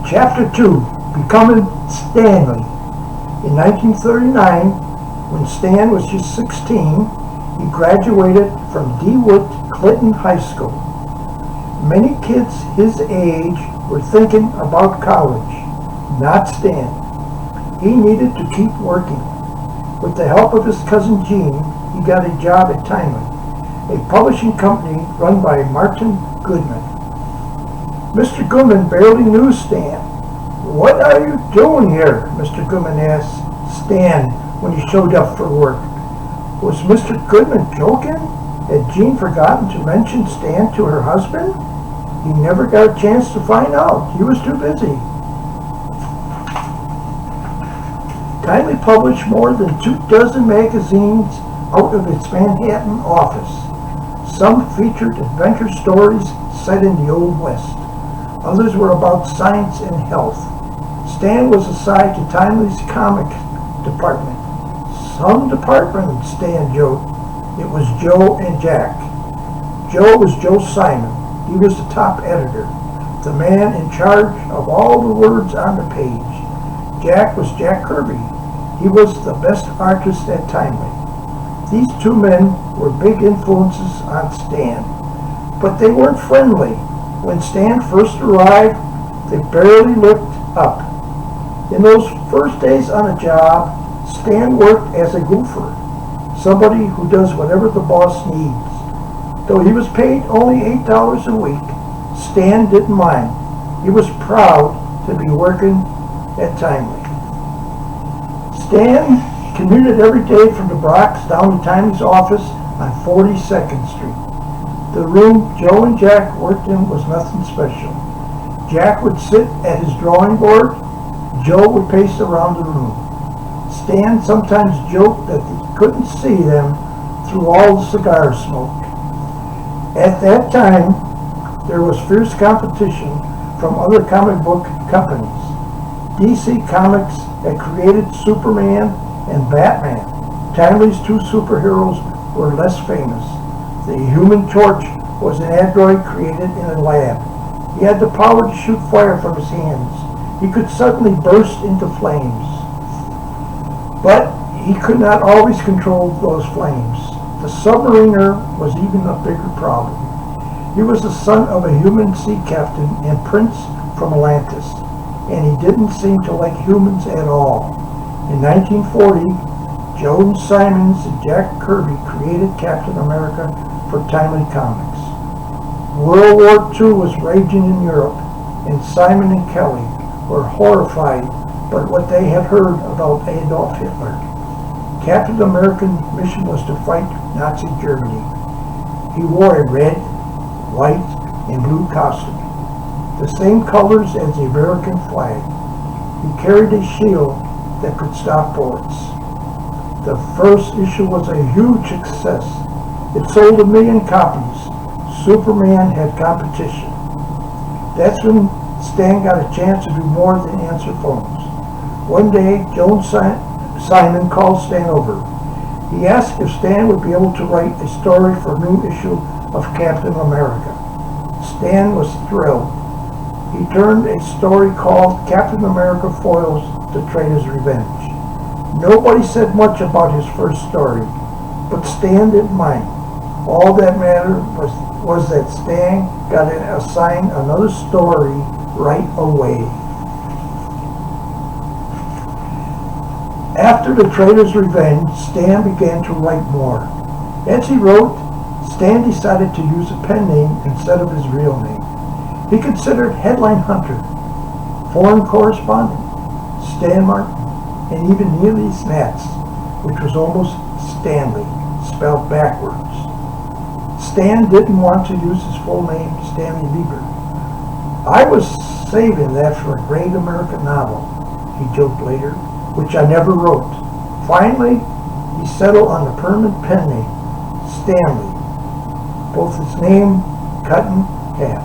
Chapter 2, Becoming Stanley. In 1939, when Stan was just 16, he graduated from DeWitt Clinton High School. Many kids his age were thinking about college, not Stan. He needed to keep working. With the help of his cousin Gene, he got a job at Timely, a publishing company run by Martin Goodman. Mr. Goodman barely knew Stan. "What are you doing here?" Mr. Goodman asked Stan when he showed up for work. Was Mr. Goodman joking? Had Jean forgotten to mention Stan to her husband? He never got a chance to find out. He was too busy. Timely published more than 24 magazines out of its Manhattan office. Some featured adventure stories set in the Old West. Others were about science and health. Stan was assigned to Timely's comic department. Some department, Stan joked. It was Joe and Jack. Joe was Joe Simon. He was the top editor, the man in charge of all the words on the page. Jack was Jack Kirby. He was the best artist at Timely. These two men were big influences on Stan, but they weren't friendly. When Stan first arrived, they barely looked up. In those first days on the job, Stan worked as a goofer, somebody who does whatever the boss needs. Though he was paid only $8 a week, Stan didn't mind. He was proud to be working at Timely. Stan commuted every day from the Bronx down to Timely's office on 42nd Street. The room Joe and Jack worked in was nothing special. Jack would sit at his drawing board. Joe would pace around the room. Stan sometimes joked that he couldn't see them through all the cigar smoke. At that time, there was fierce competition from other comic book companies. DC Comics had created Superman and Batman. Timely's two superheroes were less famous. The Human Torch was an android created in a lab. He had the power to shoot fire from his hands. He could suddenly burst into flames. But he could not always control those flames. The Submariner was even a bigger problem. He was the son of a human sea captain and prince from Atlantis, and he didn't seem to like humans at all. In 1940, Joe Simons and Jack Kirby created Captain America for Timely Comics. World War II was raging in Europe, and Simon and Kelly were horrified by what they had heard about Adolf Hitler. Captain America's mission was to fight Nazi Germany. He wore a red, white, and blue costume, the same colors as the American flag. He carried a shield that could stop bullets. The first issue was a huge success. It sold 1 million copies. Superman had competition. That's when Stan got a chance to do more than answer phones. One day, Joe Simon called Stan over. He asked if Stan would be able to write a story for a new issue of Captain America. Stan was thrilled. He turned a story called Captain America Foils the Traitor's Revenge. Nobody said much about his first story, but Stan didn't mind. All that mattered was that Stan got assigned another story right away. After the Traitor's Revenge, Stan began to write more. As he wrote, Stan decided to use a pen name instead of his real name. He considered headline hunter, foreign correspondent, Stan Martin, and even Neely Snats, which was almost Stanley, spelled backwards. Stan didn't want to use his full name, Stanley Lieber. "I was saving that for a great American novel," he joked later, "which I never wrote." Finally, he settled on the permanent pen name, Stanley, both his name cut in half.